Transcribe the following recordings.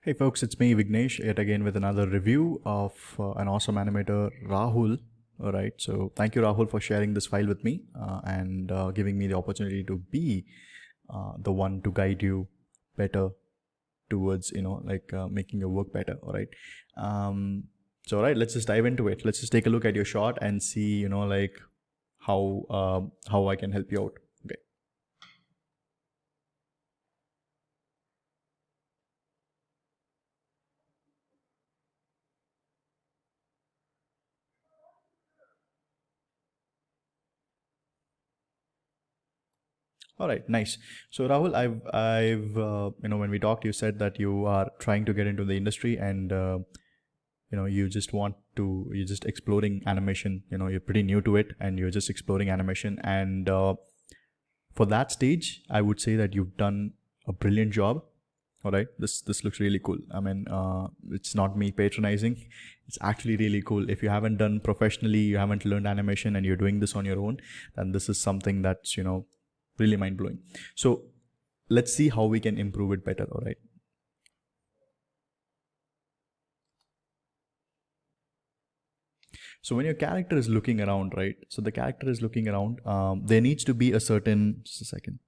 Hey folks, it's me Vignesh yet again with another review of an awesome animator, Rahul. All right, so thank you, Rahul, for sharing this file with me and giving me the opportunity to be the one to guide you better towards making your work better. All right, all right, let's just dive into it. Let's just take a look at your shot and see how I can help you out. Okay. All right, nice. So Rahul, when we talked, you said that you are trying to get into the industry, and you're just exploring animation. You're pretty new to it, and you're just exploring animation. And for that stage, I would say that you've done a brilliant job. All right, this looks really cool. I mean, it's not me patronizing. It's actually really cool. If you haven't done professionally, you haven't learned animation, and you're doing this on your own, then this is something that's really mind blowing. So let's see how we can improve it better. All right. So when your character is looking around, right? So the character is looking around. There needs to be a certain. Just a second.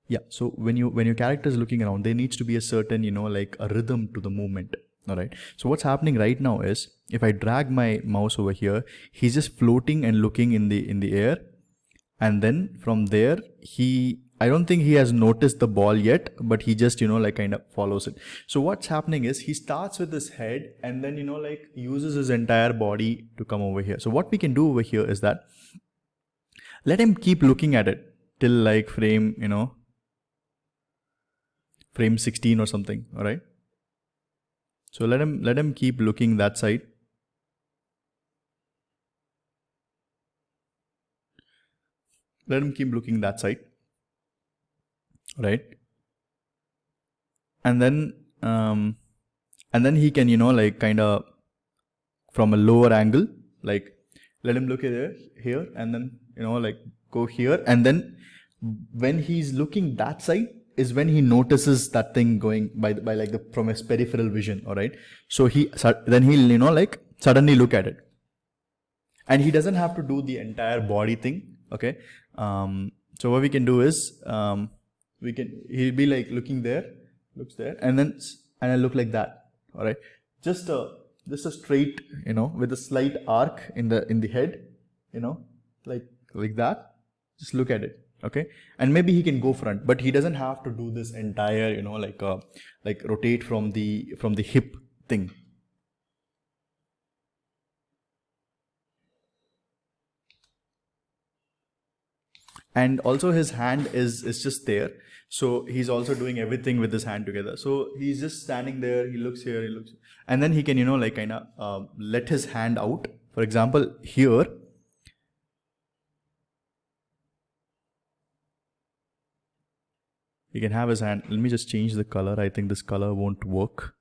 Yeah. So when your character is looking around, there needs to be a certain like a rhythm to the movement. All right. So what's happening right now is if I drag my mouse over here, he's just floating and looking in the air, and then from there I don't think he has noticed the ball yet, but he just like kind of follows it. So what's happening is he starts with his head and then like uses his entire body to come over here. So what we can do over here is that let him keep looking at it till like frame 16 or something. All right, so let him keep looking that side. Let him keep looking that side. Right. And then he can like kind of from a lower angle, like let him look at here and then like go here, and then when he's looking that side is when he notices that thing going by like the from his peripheral vision. All right, so then he'll like suddenly look at it, and he doesn't have to do the entire body thing. Okay. So what we can do is he'll be like looking there, looks there, and then and I look like that. All right, just a just a straight, with a slight arc in the head, you know like that. Just look at it. Okay, and maybe he can go front, but he doesn't have to do this entire like rotate from the hip thing. And also his hand is just there, so he's also doing everything with his hand together. So he's just standing there, he looks here, he looks, and then he can like kind of let his hand out. For example, here he can have his hand. Let me just change the color. I think this color won't work.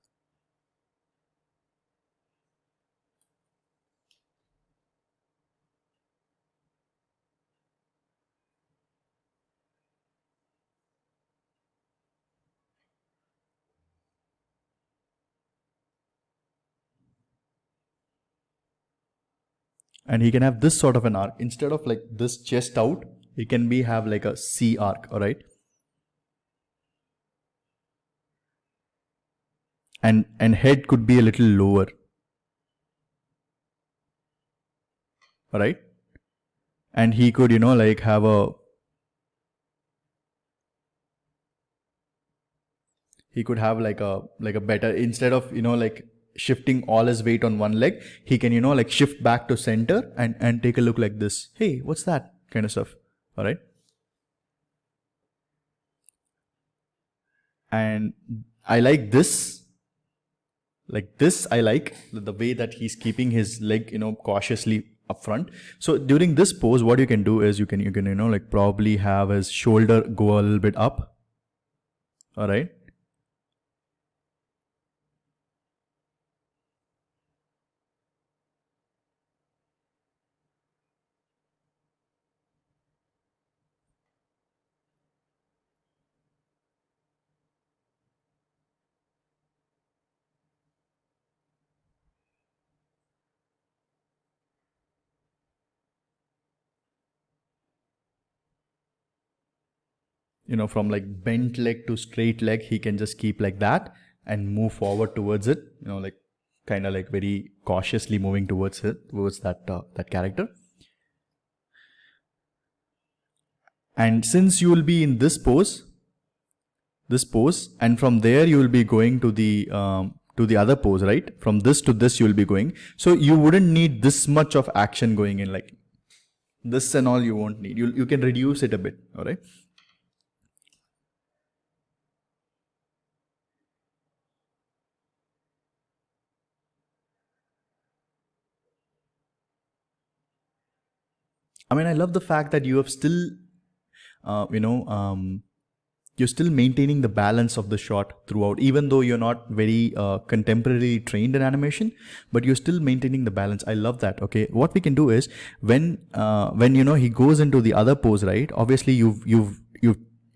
And he can have this sort of an arc instead of like this chest out. He can be have like a C arc. All right, and head could be a little lower. All right, and he could like have a like a better, instead of like shifting all his weight on one leg, he can like shift back to center and take a look like this. Hey, what's that kind of stuff. All right, and I like this. I like the way that he's keeping his leg cautiously up front. So during this pose, what you can do is you can like probably have his shoulder go a little bit up. All right, from like bent leg to straight leg, he can just keep like that and move forward towards it, like kind of like very cautiously moving towards that character. And since you will be in this pose, and from there you will be going to the other pose, right? From this to this you will be going. So you wouldn't need this much of action going in, like this and all you won't need. You can reduce it a bit, all right? I mean, I love the fact that you have still, you're still maintaining the balance of the shot throughout, even though you're not very contemporarily trained in animation, but you're still maintaining the balance. I love that. Okay, what we can do is when he goes into the other pose, right? Obviously, you've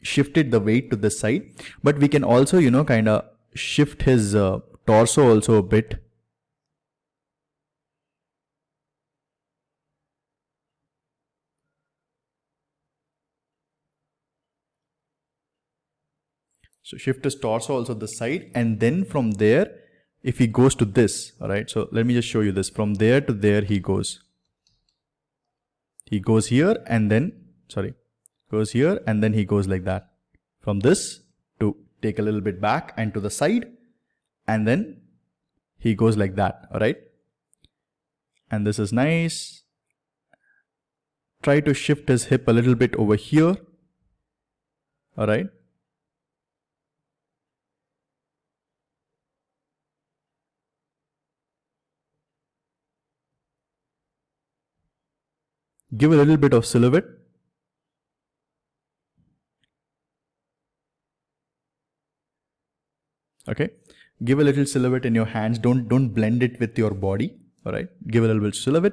shifted the weight to this side, but we can also kind of shift his torso also a bit. So shift his torso also this side, and then from there, if he goes to this, all right, so let me just show you this. From there to there he goes. He goes here and then, goes here and then he goes like that. From this to take a little bit back and to the side, and then he goes like that, all right? And this is nice. Try to shift his hip a little bit over here, all right? Give a little bit of silhouette. Okay, give a little silhouette in your hands. Don't blend it with your body. All right, give a little bit of silhouette.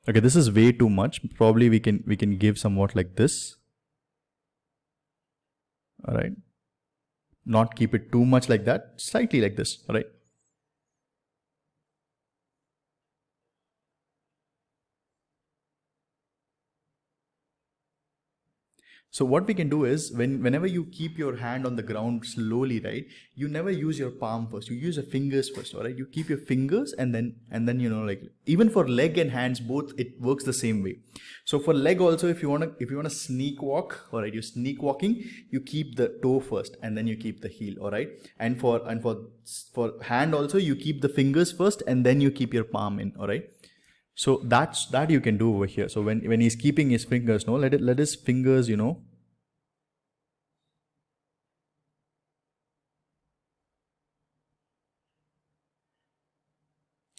Okay, this is way too much. Probably we can give somewhat like this. All right, not keep it too much like that. Slightly like this. All right. So what we can do is whenever you keep your hand on the ground slowly, right? You never use your palm first. You use your fingers first, all right? You keep your fingers and then like even for leg and hands both, it works the same way. So for leg also, if you wanna sneak walk, all right, you're sneak walking, you keep the toe first and then you keep the heel, all right? And for hand also, you keep the fingers first and then you keep your palm in, all right? So that you can do over here. So when he's keeping his fingers, let his fingers,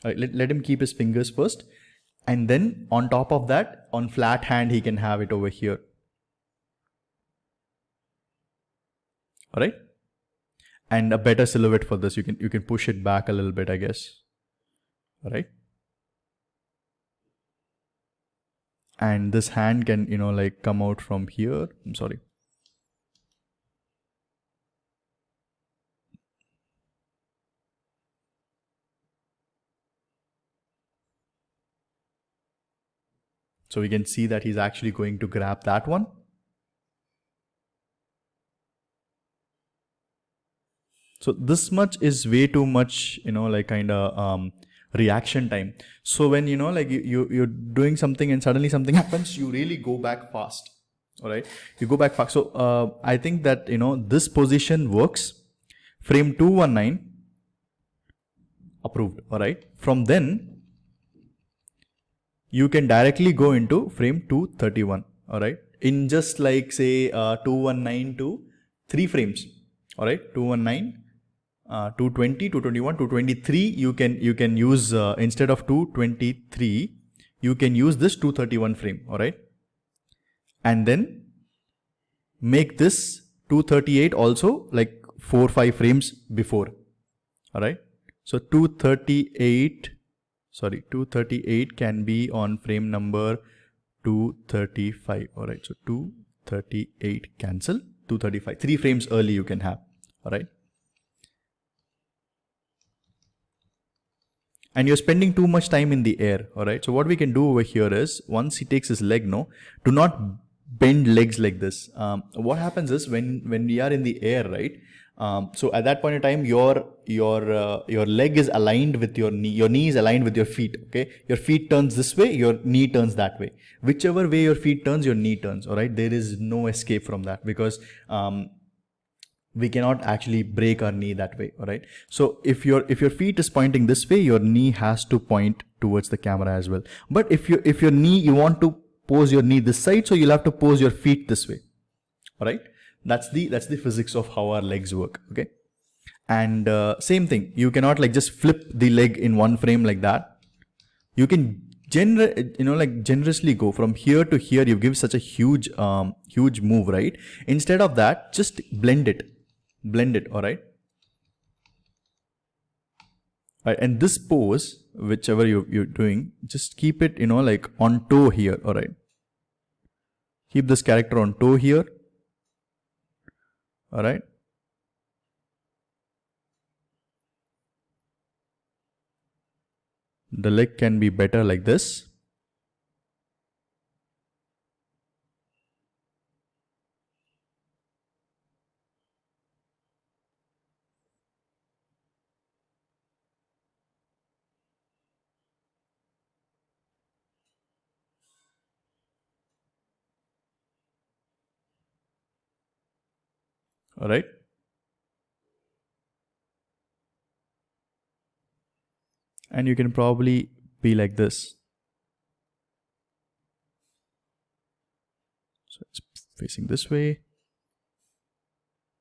let him keep his fingers first, and then on top of that, on flat hand, he can have it over here. All right, and a better silhouette for this. You can push it back a little bit, I guess. All right. And this hand can, like come out from here. I'm sorry. So we can see that he's actually going to grab that one. So this much is way too much, like kind of reaction time. So when like you're doing something and suddenly something happens, you really go back fast. All right, you go back fast. So I think that this position works. Frame 219 approved. All right, from then you can directly go into frame 231. All right, in just like say 219 to 3 frames. All right, 219. 220, 221, 223, you can use instead of 223, you can use this 231 frame, all right? And then make this 238 also like 4-5 frames before, all right? So 238 can be on frame number 235, all right? So 238 cancel, 235, 3 frames early you can have, all right? and you're spending too much time in the air. All right. So what we can do over here is, once he takes his leg, no, do not bend legs like this. What happens is, when we are in the air, right? So at that point in time, your leg is aligned with your knee. Your knee is aligned with your feet. Okay, your feet turns this way, your knee turns that way. Whichever way your feet turns, your knee turns. All right, there is no escape from that, because we cannot actually break our knee that way. All right. So if your feet is pointing this way, your knee has to point towards the camera as well. But if your knee, you want to pose your knee this side, so you'll have to pose your feet this way. All right. That's the physics of how our legs work. Okay. And same thing, you cannot like just flip the leg in one frame like that. You can generously go from here to here. You give such a huge move, right? Instead of that, just blend it. All right. Right, and this pose, whichever you're doing, just keep it, like on toe here. All right. Keep this character on toe here. All right. The leg can be better like this. All right. And you can probably be like this. So it's facing this way,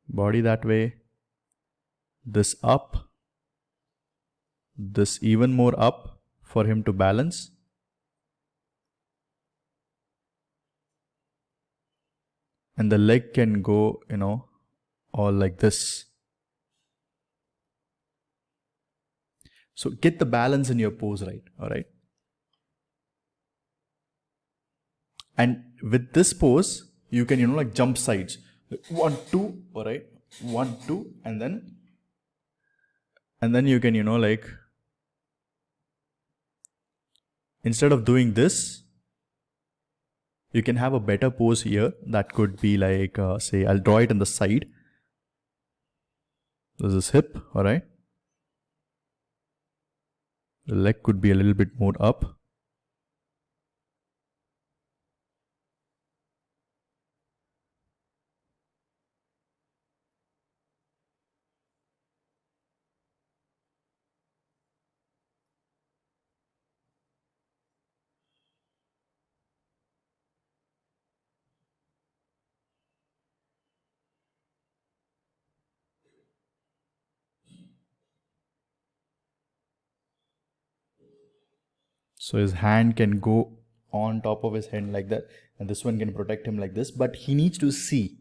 body that way, this up, this even more up for him to balance. And the leg can go, all like this. So get the balance in your pose right. All right. And with this pose, you can, like jump sides. 1, 2, all right. 1, 2, and then you can, like, instead of doing this, you can have a better pose here. That could be like, say, I'll draw it on the side. This is hip, all right. The leg could be a little bit more up. So his hand can go on top of his head like that, and this one can protect him like this, but he needs to see.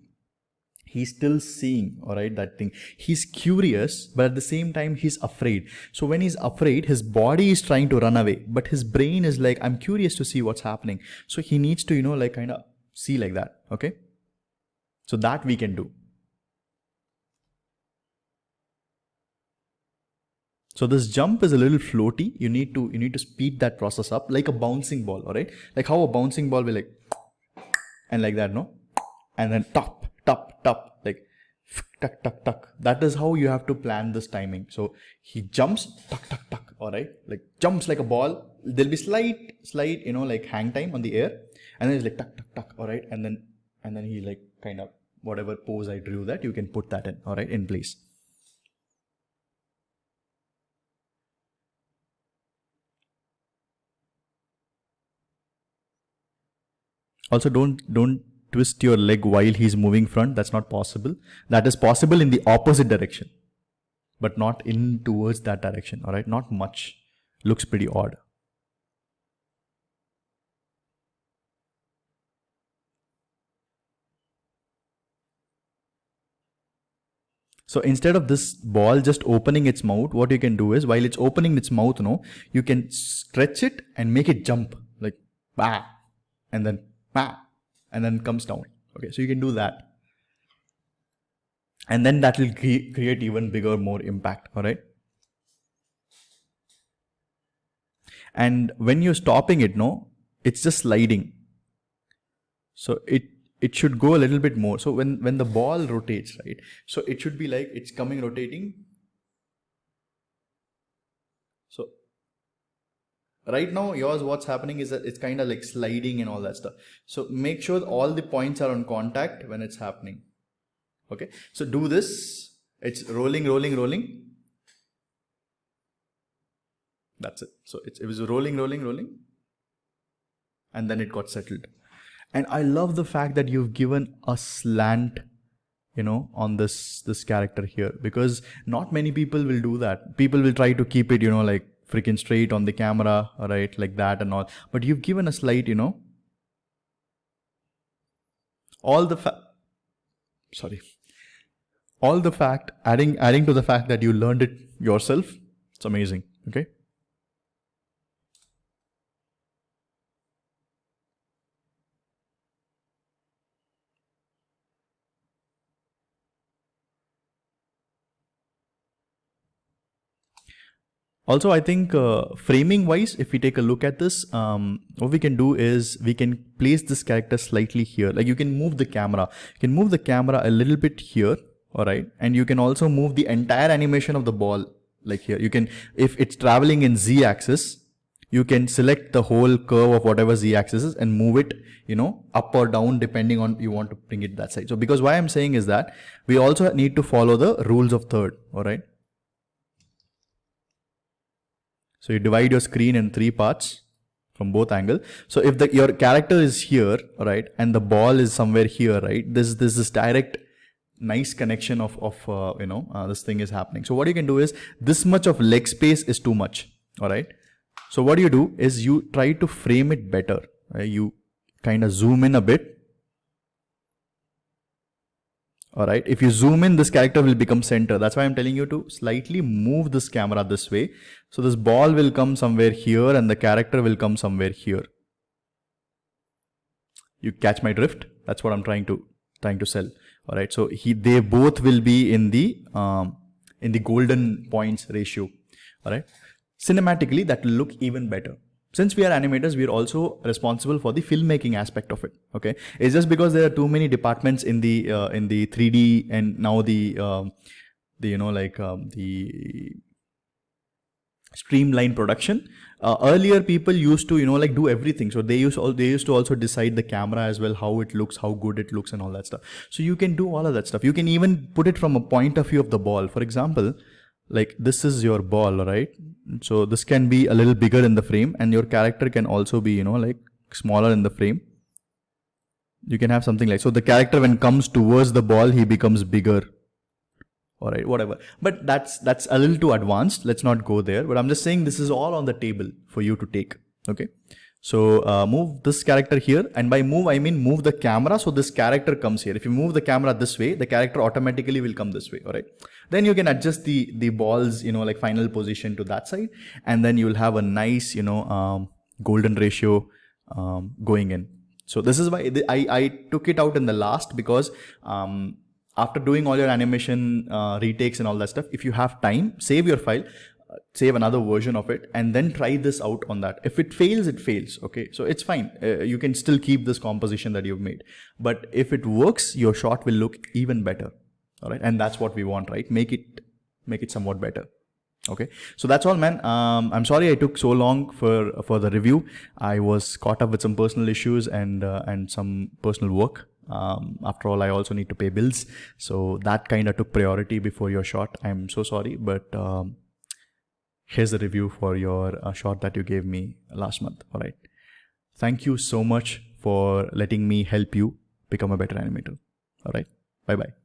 He's still seeing, all right, that thing. He's curious, but at the same time, he's afraid. So when he's afraid, his body is trying to run away, but his brain is like, I'm curious to see what's happening. So he needs to, like kind of see like that. Okay. So that we can do. So this jump is a little floaty. You need to speed that process up like a bouncing ball. All right. Like how a bouncing ball will like, and like that, no? And then top, like tuck, tuck, tuck. That is how you have to plan this timing. So he jumps, tuck, tuck, tuck. All right. Like jumps like a ball. There'll be slight, like hang time on the air. And then he's like tuck, tuck, tuck. All right. And then he like kind of whatever pose I drew that you can put that in. All right. In place. Also, don't twist your leg while he's moving front. That's not possible. That is possible in the opposite direction, but not in towards that direction. All right, not much. Looks pretty odd. So instead of this ball just opening its mouth, what you can do is, while it's opening its mouth, you can stretch it and make it jump like bah, and then bah, and then comes down. Okay, so you can do that. And then that will create even bigger, more impact. All right. and when you're stopping it, no, it's just sliding. So it should go a little bit more. So when the ball rotates, right, so it should be like it's coming rotating. So right now yours, what's happening is that it's kind of like sliding and all that stuff. So make sure all the points are on contact when it's happening. Okay, so do this. It's rolling, rolling, rolling. That's it. So it was rolling, rolling, rolling, and then it got settled. And I love the fact that you've given a slant, you know, on this character here, because not many people will do that. People will try to keep it, you know, like freaking straight on the camera, right, like that and all. But you've given a slight, you know, all the adding to the fact that you learned it yourself. It's amazing. Okay. Also, I think framing wise, if we take a look at this, what we can do is we can place this character slightly here. Like you can move the camera. You can move the camera a little bit here, all right? And you can also move the entire animation of the ball like here. You can, if it's traveling in Z axis, you can select the whole curve of whatever Z axis is and move it, you know, up or down depending on you want to bring it that side. So because why I'm saying is that we also need to follow the rules of third, all right? So you divide your screen in 3 parts from both angles. So if your character is here, right, and the ball is somewhere here, right, this direct nice connection of this thing is happening. So what you can do is, this much of leg space is too much, all right? So what you do is you try to frame it better, right? You kind of zoom in a bit. All right, if you zoom in, this character will become center. That's why I'm telling you to slightly move this camera this way. So this ball will come somewhere here and the character will come somewhere here. You catch my drift? That's what I'm trying to sell. All right, so they both will be in the golden points ratio. All right, cinematically that will look even better. Since we are animators, we are also responsible for the filmmaking aspect of it. Okay, it's just because there are too many departments in the 3D and now the streamlined production. Earlier, people used to do everything. So they used to also decide the camera as well, how it looks, how good it looks, and all that stuff. So you can do all of that stuff. You can even put it from a point of view of the ball. For example, like this is your ball, right? So this can be a little bigger in the frame, and your character can also be, smaller in the frame. You can have something like, so the character when comes towards the ball, he becomes bigger. All right, whatever. But that's a little too advanced. Let's not go there. But I'm just saying this is all on the table for you to take. Okay. So move this character here, and by move I mean move the camera so this character comes here. If you move the camera this way, the character automatically will come this way. All right. Then you can adjust the ball's final position to that side, and then you'll have a nice golden ratio going in. So this is why I took it out in the last, because after doing all your animation retakes and all that stuff, if you have time, save your file. Save another version of it and then try this out on that. If it fails, it fails. Okay, so it's fine. You can still keep this composition that you've made, but if it works, your shot will look even better. All right, and that's what we want, right? Make it somewhat better. Okay, so that's all, man. I'm sorry I took so long for the review. I was caught up with some personal issues and some personal work. After all, I also need to pay bills, so that kind of took priority before your shot. I'm so sorry, but here's the review for your shot that you gave me last month. All right. Thank you so much for letting me help you become a better animator. All right. Bye-bye.